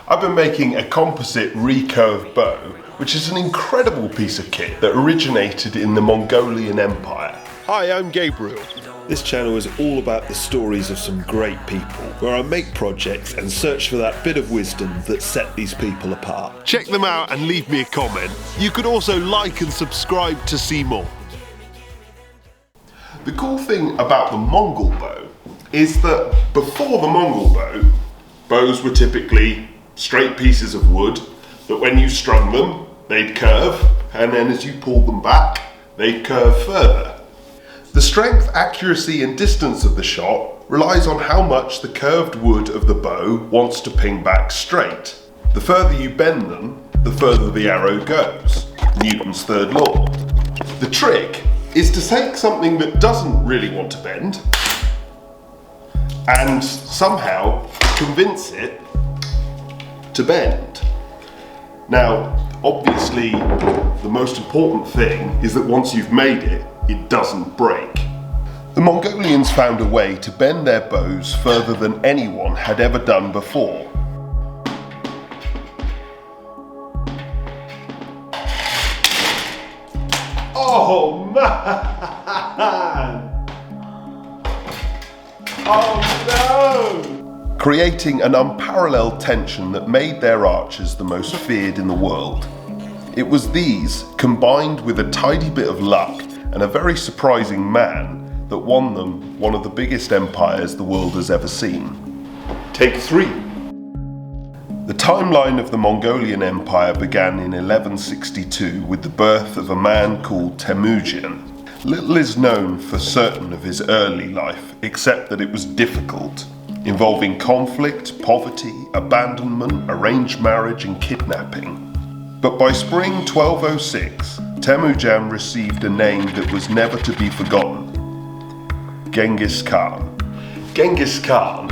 I've been making a composite recurve bow, which is an incredible piece of kit that originated in the Mongolian Empire. Hi, I'm Gabriel. This channel is all about the stories of some great people, where I make projects and search for that bit of wisdom that set these people apart. Check them out and leave me a comment. You could also like and subscribe to see more. The cool thing about the Mongol bow is that before the Mongol bow, bows were typically straight pieces of wood that when you strung them, they'd curve, and then as you pulled them back, they'd curve further. The strength, accuracy and distance of the shot relies on how much the curved wood of the bow wants to ping back straight. The further you bend them, the further the arrow goes. Newton's third law. The trick is to take something that doesn't really want to bend and somehow convince it to bend. Now, obviously, the most important thing is that once you've made it, it doesn't break. The Mongolians found a way to bend their bows further than anyone had ever done before. Oh man! Oh no! Creating an unparalleled tension that made their archers the most feared in the world. It was these, combined with a tidy bit of luck and a very surprising man, that won them one of the biggest empires the world has ever seen. Take 3. The timeline of the Mongolian Empire began in 1162 with the birth of a man called Temujin. Little is known for certain of his early life, except that it was difficult, involving conflict, poverty, abandonment, arranged marriage and kidnapping. But by spring 1206, Temujin received a name that was never to be forgotten: Genghis Khan. Genghis Khan,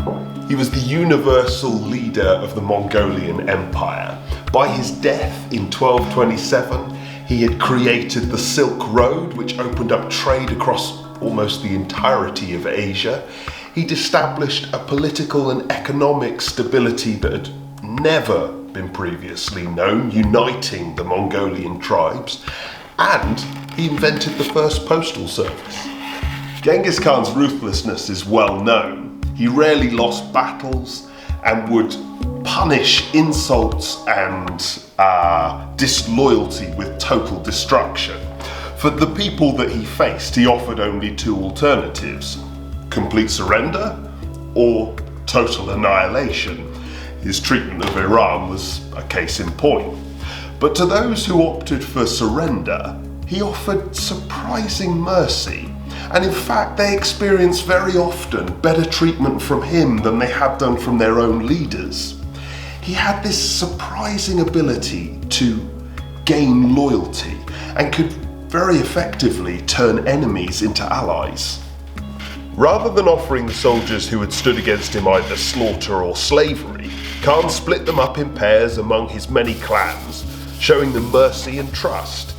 he was the universal leader of the Mongolian Empire. By his death in 1227, he had created the Silk Road, which opened up trade across almost the entirety of Asia. He'd established a political and economic stability that had never been previously known, uniting the Mongolian tribes, and he invented the first postal service. Genghis Khan's ruthlessness is well known. He rarely lost battles and would punish insults and disloyalty with total destruction. For the people that he faced, he offered only 2 alternatives: complete surrender or total annihilation. His treatment of Iran was a case in point. But to those who opted for surrender, he offered surprising mercy. And in fact, they experienced very often better treatment from him than they had done from their own leaders. He had this surprising ability to gain loyalty and could very effectively turn enemies into allies. Rather than offering the soldiers who had stood against him either slaughter or slavery, Khan split them up in pairs among his many clans, showing them mercy and trust.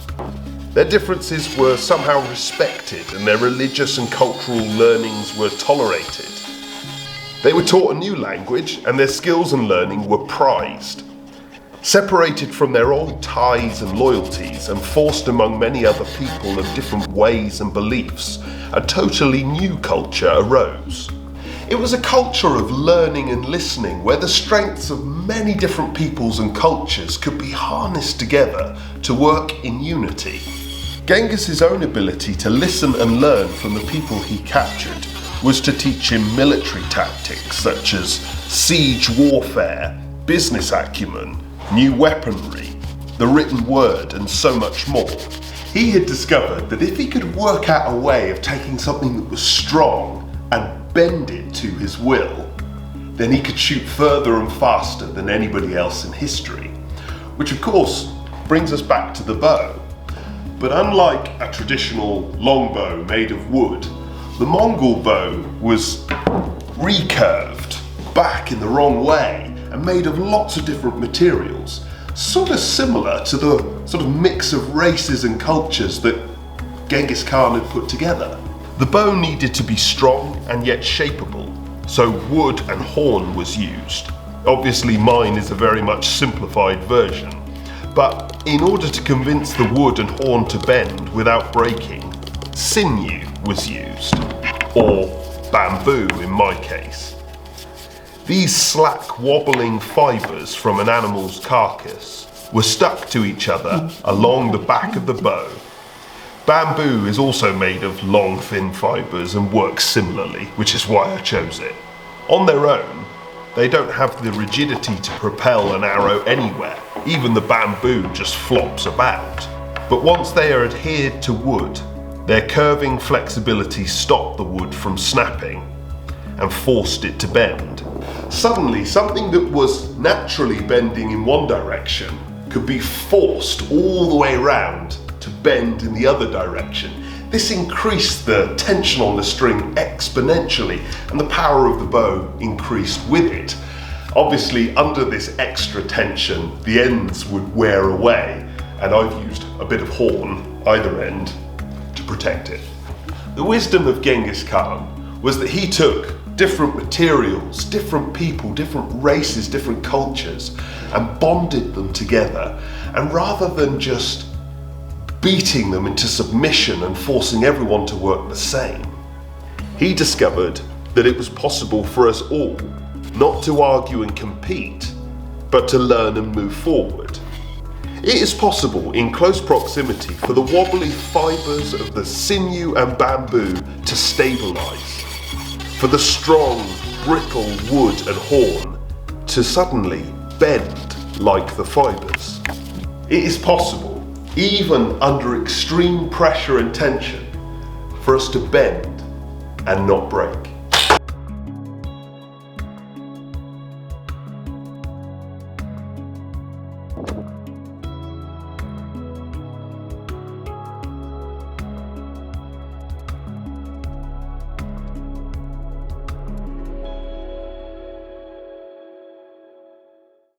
Their differences were somehow respected and their religious and cultural learnings were tolerated. They were taught a new language and their skills and learning were prized. Separated from their old ties and loyalties and forced among many other people of different ways and beliefs, a totally new culture arose. It was a culture of learning and listening where the strengths of many different peoples and cultures could be harnessed together to work in unity. Genghis's own ability to listen and learn from the people he captured was to teach him military tactics such as siege warfare, business acumen, new weaponry, the written word, and so much more. He had discovered that if he could work out a way of taking something that was strong and bend it to his will, then he could shoot further and faster than anybody else in history. Which of course brings us back to the bow. But unlike a traditional longbow made of wood, the Mongol bow was recurved back in the wrong way and made of lots of different materials, sort of similar to the sort of mix of races and cultures that Genghis Khan had put together. The bow needed to be strong and yet shapeable, so wood and horn was used. Obviously mine is a very much simplified version, but in order to convince the wood and horn to bend without breaking, sinew was used, or bamboo in my case. These slack, wobbling fibres from an animal's carcass were stuck to each other along the back of the bow. Bamboo is also made of long, thin fibres and works similarly, which is why I chose it. On their own, they don't have the rigidity to propel an arrow anywhere. Even the bamboo just flops about. But once they are adhered to wood, their curving flexibility stopped the wood from snapping and forced it to bend. Suddenly, something that was naturally bending in one direction could be forced all the way around to bend in the other direction. This increased the tension on the string exponentially, and the power of the bow increased with it. Obviously, under this extra tension, the ends would wear away, and I've used a bit of horn, either end, to protect it. The wisdom of Genghis Khan was that he took different materials, different people, different races, different cultures, and bonded them together. And rather than just beating them into submission and forcing everyone to work the same, he discovered that it was possible for us all not to argue and compete, but to learn and move forward. It is possible in close proximity for the wobbly fibres of the sinew and bamboo to stabilise, for the strong, brittle wood and horn to suddenly bend like the fibres. It is possible, even under extreme pressure and tension, for us to bend and not break.